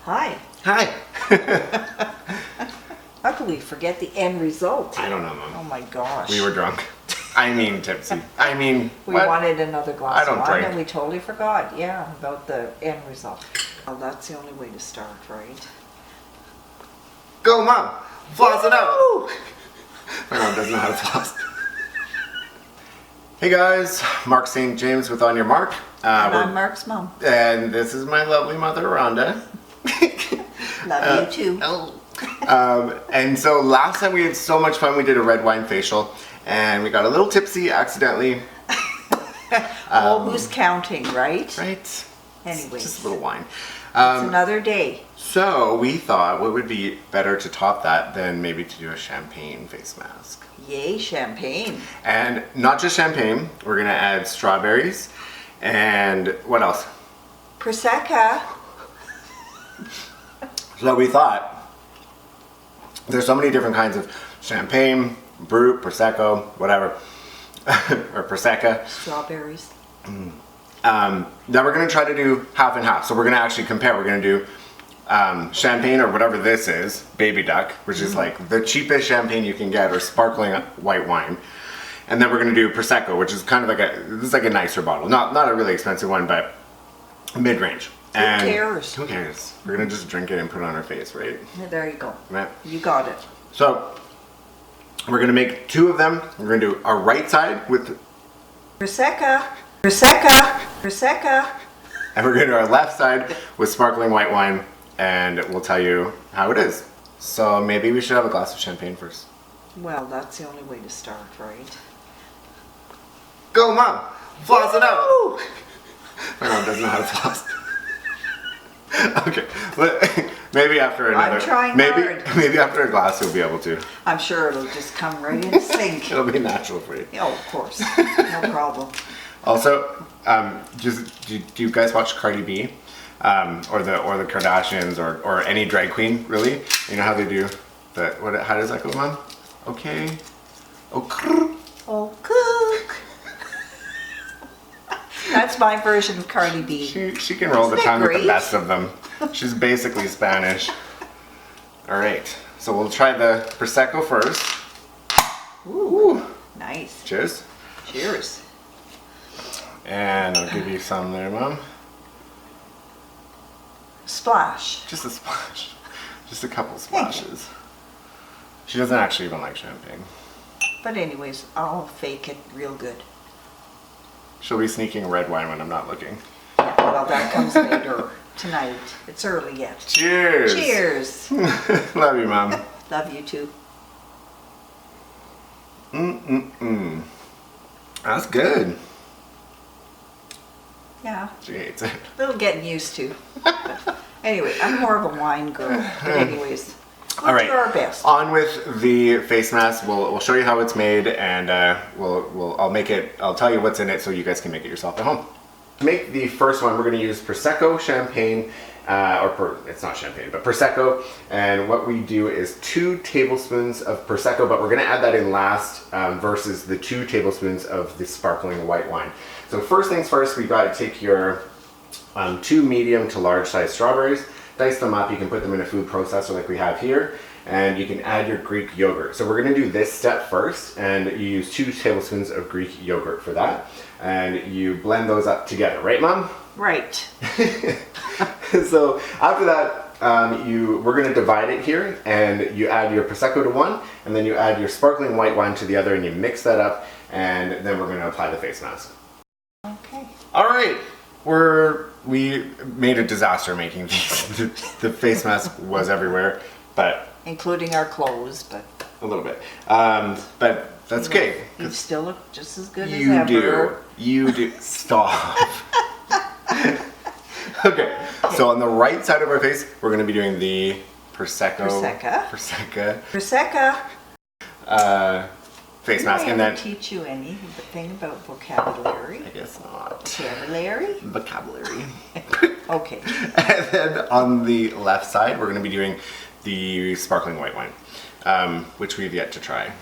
Hi. Hi. How could we forget the end result? I don't know, Mom. Oh my gosh. We were drunk. I mean tipsy. I mean, We what? wanted another glass I don't of wine drink. and we totally forgot, yeah, about the end result. Well, that's the only way to start, right? Go, Mom. Floss it out. Woo! My mom doesn't know how to floss. Hey guys, Mark St. James with On Your Mark. And I'm Mark's mom. And this is my lovely mother, Rhonda. Love you too. And so last time we had so much fun, we did a red wine facial and we got a little tipsy accidentally. Who's counting, right? Right? Anyways. Just a little wine. It's another day. So we thought what would be better to top that than maybe to do a champagne face mask. Yay, champagne. And not just champagne, we're gonna add strawberries and what else? Prosecco. So we thought, there's so many different kinds of champagne, brut, prosecco, whatever, or prosecco. Strawberries. Then we're gonna try to do half and half. So we're gonna actually compare. We're gonna do champagne or whatever this is, baby duck, which is like the cheapest champagne you can get, or sparkling white wine. And then we're gonna do prosecco, which is kind of like this is like a nicer bottle, not a really expensive one, but mid-range. Who cares? Who cares? We're gonna just drink it and put it on our face, right? There you go. Right. You got it. So we're gonna make two of them. We're gonna do our right side with, Prosecco. Prosecco. Prosecco. and we're gonna do our left side with sparkling white wine, and we'll tell you how it is. So maybe we should have a glass of champagne first. Well, that's the only way to start, right? Go, Mom! Floss it out! Woo! My mom doesn't know how to floss. Okay, maybe after another. I'm trying hard. Maybe after a glass you'll be able to. I'm sure it'll just come right in sync. It'll be natural for you. Oh, of course. No problem. Also, do you guys watch Cardi B, or the Kardashians, or any drag queen really? You know how they do that? How does that go, Mom? Okay. Okay. Oh, cook. That's my version of Cardi B. She can roll the Isn't it tongue with the great? best of them. She's basically Spanish. All right, so we'll try the prosecco first. Ooh, nice. Cheers. Cheers. And I'll give you some there, Mom. Splash. Just a splash. Just a couple splashes. She doesn't actually even like champagne. But anyways, I'll fake it real good. She'll be sneaking red wine when I'm not looking. Well, that comes later tonight. It's early yet. Cheers. Cheers. Love you, Mom. Love you too. That's good. Yeah, She hates it. a little getting used to. But anyway, I'm more of a wine girl. But anyways, we'll All right. do our best. On with the face mask. We'll show you how it's made, and I'll tell you what's in it so you guys can make it yourself at home. To make the first one, we're going to use prosecco, champagne, it's not champagne, but prosecco. And what we do is 2 tablespoons of prosecco, but we're going to add that in last versus the 2 tablespoons of the sparkling white wine. So first things first, we got to take your 2 medium to large size strawberries, dice them up. You can put them in a food processor like we have here, and you can add your Greek yogurt. So we're going to do this step first, and you use 2 tablespoons of Greek yogurt for that, and you blend those up together, right, Mom? Right. So after that, we're going to divide it here, and you add your prosecco to one, and then you add your sparkling white wine to the other, and you mix that up, and then we're going to apply the face mask. Okay. All right, we made a disaster making these. The face mask was everywhere, but Including our clothes, but a little bit. But that's okay. you still look just as good as You ever. do. You do. Stop. Okay, so on the right side of our face, we're going to be doing the prosecco. Prosecco. Face mask, Did I and ever then teach you anything about vocabulary? I guess not. Vocabulary? Vocabulary. Okay. And then on the left side, we're going to be doing the sparkling white wine, which we've yet to try.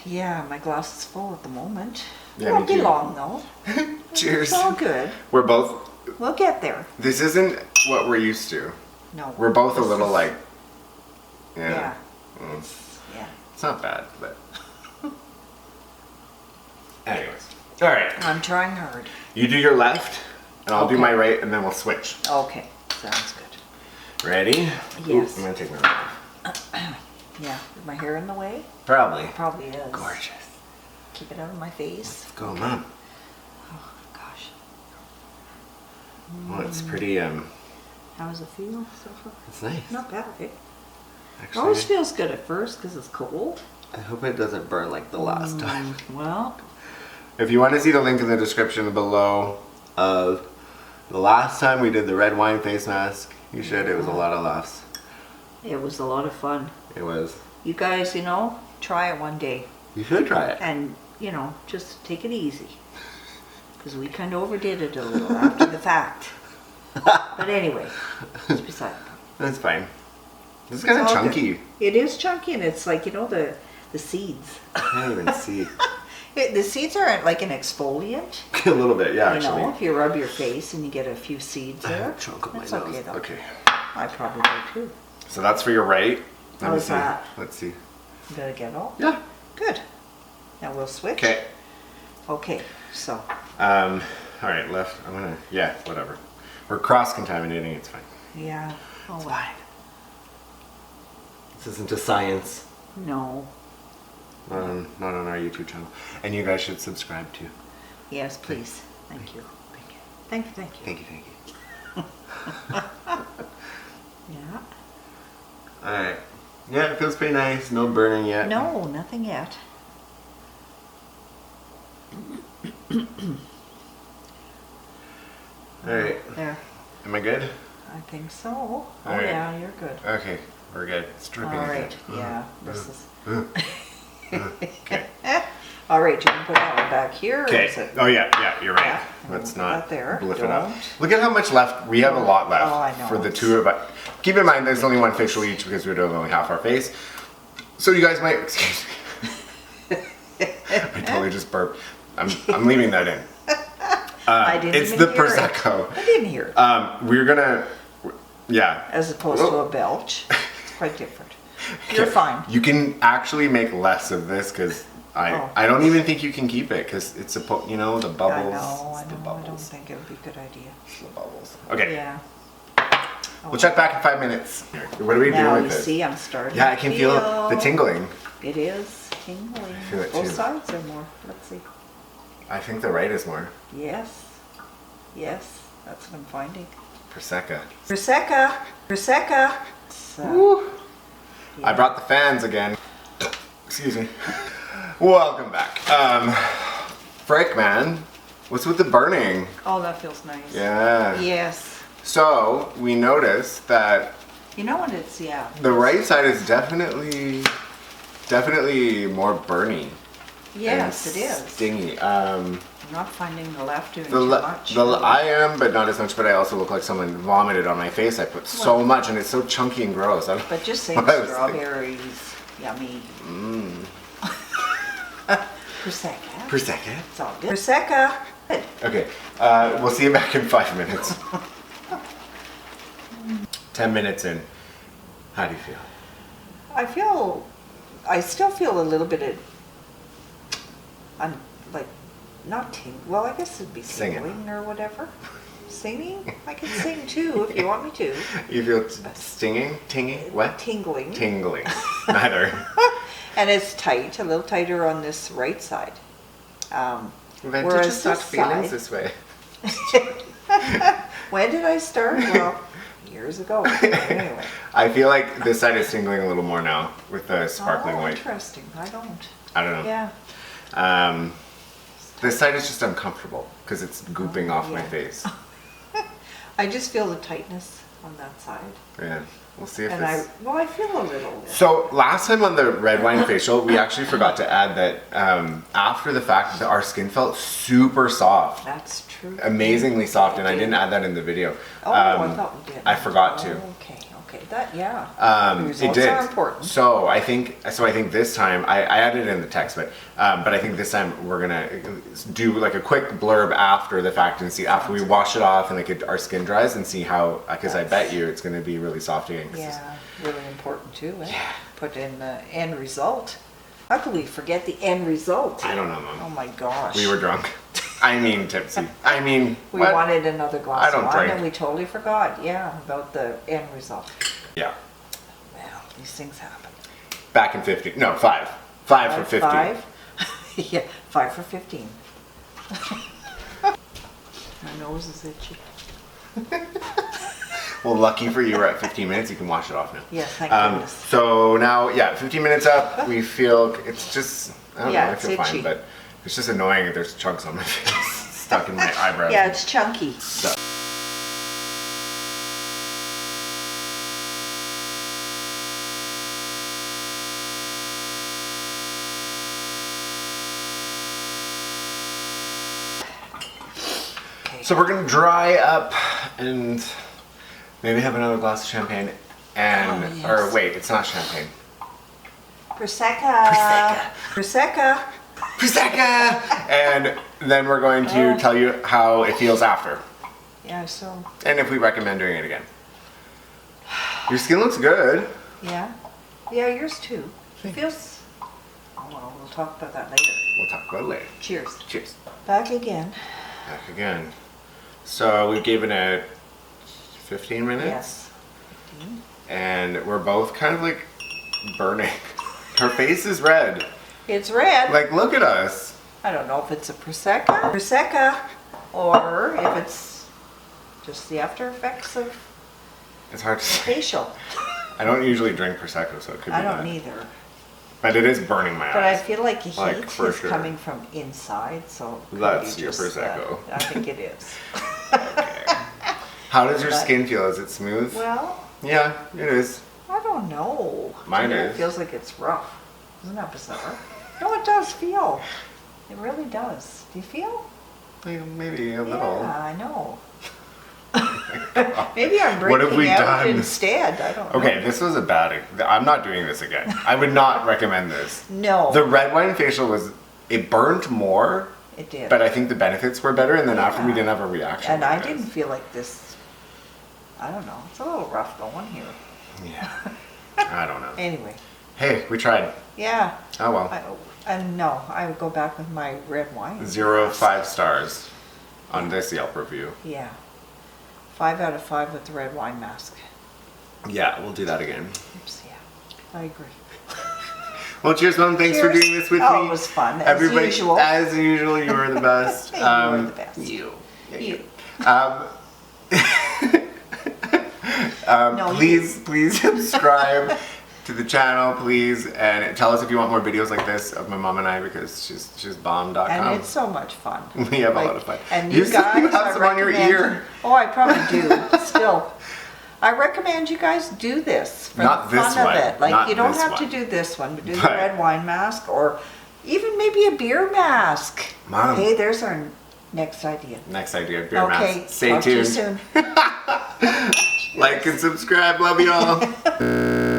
Yeah, my glass is full at the moment. Yeah, It won't me be too. long though. Cheers. It's all good. We're both. We'll get there. This isn't what we're used to. No. We're both a This little is- like, Yeah. Mm, Yeah. it's not bad, but anyways. All right, I'm trying hard. you do your left, and I'll do Okay. my right, and then we'll switch. Okay. Sounds good. Ready? Yes. Ooh, I'm gonna take my right off. Yeah. Is my hair in the way? Probably. Probably is. Gorgeous. Keep it out of my face. Go, Mom. Oh gosh. Well, it's pretty. How does it feel so far? It's nice. Not bad, eh? It Actually, always feels good at first because it's cold. I hope it doesn't burn like the last time. Well, If you want to see the link in the description below of the last time we did the red wine face mask, you should. It was a lot of laughs. it was a lot of fun. It was. You guys, try it one day. You should try it. And, just take it easy. Because we kind of overdid it a little after the fact. But anyway, it's beside the point. That's fine. This is It's kind of all chunky. good. It is chunky, and it's like, the seeds. I can't even see. The seeds are like an exfoliant. A little bit, yeah, actually. If you rub your face and you get a few seeds I have there. a chunk of my That's nose. okay, though. Okay. I probably do too. So that's for your right. Let me How's see. that? Let's see. You got to get all? Yeah. Good. Now we'll switch. Okay. Okay, so. All right, left. I'm gonna. Yeah, whatever. We're cross-contaminating. It's fine. Yeah. Oh, It's fine. This isn't a science. No. Not on our YouTube channel. And you guys should subscribe too. Yes, please. Thank you. Thank you. Thank you, thank you. Thank you. Thank you. Yeah. All right. Yeah, it feels pretty nice. No burning yet. No, nothing yet. All right. There. Am I good? I think so. Oh, right. yeah, you're good. Okay, we're good. It's All dripping. right. Yeah, this is. Okay. All right, you can put that one back here. or Okay. is it- Oh yeah, you're right. Yeah. Let's Put not that there. lift it up. Don't. Look at how much left. We have a lot left Oh, I know. for the two of us. Keep in mind, there's only one facial each because we're doing only half our face. So you guys might. Excuse me. I totally just burped. I'm leaving that in. I didn't It's even the hear it. prosecco. I didn't hear it. We're gonna. Yeah. As opposed to a belch. It's quite different. You're fine. You can actually make less of this because Oh. I don't even think you can keep it because it's the bubbles. I know, It's I the know. I don't bubbles. think it would be a good idea. It's the bubbles. Okay. Yeah. We'll check back in 5 minutes. What are we Now doing you with this? see, I'm starting. Yeah, I to can feel the tingling. It is tingling. feel it Both too. sides are more. Let's see. I think the right is more. Yes. Yes. That's what I'm finding. Prosecco. Prosecco. Prosecco. So, Woo. I brought the fans again. Excuse me. Welcome back. Frick, man. What's with the burning? oh, that feels nice. Yeah. Yes. So, we noticed that You know when it's, yeah. the right side is definitely more burny. Yes, and it is. Stingy. I'm not finding the left doing too much. I am, but not as much. But I also look like someone vomited on my face. I put so much, and it's so chunky and gross. I don't, But just say what I was thinking. strawberries. Yummy. Prosecco. Prosecco. It's all good. Prosecco. Good. Okay, we'll see you back in 5 minutes. 10 minutes in. How do you feel? I still feel a little bit of, not well, I guess it'd be Singing. tingling or whatever. Singing? I can sing too if you want me to. You feel stinging? Tinging? What? Tingling. Tingling. Neither. And it's tight, a little tighter on this right side. When did Whereas you start this feeling side- this way? When did I start? Well, years ago. Anyway. I feel like this side is tingling a little more now with the sparkling Oh, white. interesting. I don't. I don't know. Yeah. This side is just uncomfortable because it's gooping off my yeah. face. I just feel the tightness on that side. Yeah, we'll see if And this... I feel a little. So last time on the red wine facial, we actually forgot to add that after the fact that our skin felt super soft. That's true. Amazingly soft, and I did. didn't add that in the video. Oh, I thought we did. I forgot to. Okay. Okay, yeah. The It results did. are important. So I think this time I added it in the text, but I think this time we're gonna do like a quick blurb after the fact and see after we wash it off and like our skin dries and see how, because I bet you it's gonna be really soft again. Yeah, really important too. Eh? Yeah. Put in the end result. How could we forget the end result? I don't know, Mom. Oh my gosh. We were drunk. I mean tipsy. I mean, we what? wanted another glass of wine drink. and we totally forgot, about the end result. Yeah. Well, these things happen. Back in 15. No, 5. 5 for 15. 5? Yeah, 5 for 15. My nose is itchy. Well, lucky for you, we're at 15 minutes. You can wash it off now. Yes, thank goodness. So now, 15 minutes up. We feel it's just, I don't know, I feel it's fine, itchy. but it's just annoying. There's chunks on my face stuck in my eyebrows. Yeah, it's chunky. So. So we're gonna dry up and maybe have another glass of champagne and, yes. or wait, it's not champagne. Prosecco. Prosecco. Prosecco! And then we're going to tell you how it feels after. Yeah, so. And if we recommend doing it again. Your skin looks good. Yeah. Yeah, yours too. It feels. Oh, well, we'll talk about that later. We'll talk about it later. Cheers. Cheers. Back again. Back again. So we've given it 15 minutes. Yes. 15. And we're both kind of like burning. Her face is red. It's red. Like, look at us. I don't know if it's a Prosecco, or if it's just the after effects of It's hard to say. facial. I don't usually drink Prosecco, so it could be I don't that. either. But it is burning my But I eyes. feel like the heat Like, for is sure. coming from inside, so it could That's be your just, Prosecco. I think it is. How does your But- skin feel? Is it smooth? Well, Yeah, it is. I don't know. Mine To me, is. It feels like it's rough. Isn't that bizarre? No, it does feel. It really does. Do you feel? Maybe a Yeah, little. I know. Maybe I'm What have breaking we out done? instead. I don't know. Okay, this was a bad. I'm not doing this again. I would not recommend this. No. The red wine facial it burned more, It did. but I think the benefits were better. And then after we Yeah. didn't have a reaction. And I guys. didn't feel like this. I don't know. It's a little rough going here. Yeah. I don't know. Anyway. Hey, we tried. Yeah. Oh well. And no, I would go back with my red wine. 0 5 stars on this Yelp review. Yeah. 5 out of 5 with the red wine mask. Yeah, we'll do that again. Oops, yeah. I agree. Well, cheers, Mom. Thanks for Cheers. doing this with me. Oh, it was fun, as Everybody, usual. As usual, you were the best. You were the best. You. Yeah, You. No, please subscribe to the channel, please, and tell us if you want more videos like this of my mom and I, because she's bomb.com. And it's so much fun. We have a lot of fun. And You you said guys, you have I some on your recommend- ear. Oh, I probably do. Still, I recommend you guys do this for Not the this fun one. of it. Like Not you don't this have to one. do this one, but do the But- red wine mask, or even maybe a beer mask. Mom. Hey, there's our next idea. Next idea, beer Okay, mask. Stay talk to you tuned. soon. Like and subscribe. Love y'all.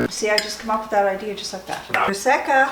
See, I just come up with that idea just like that. Prosecco.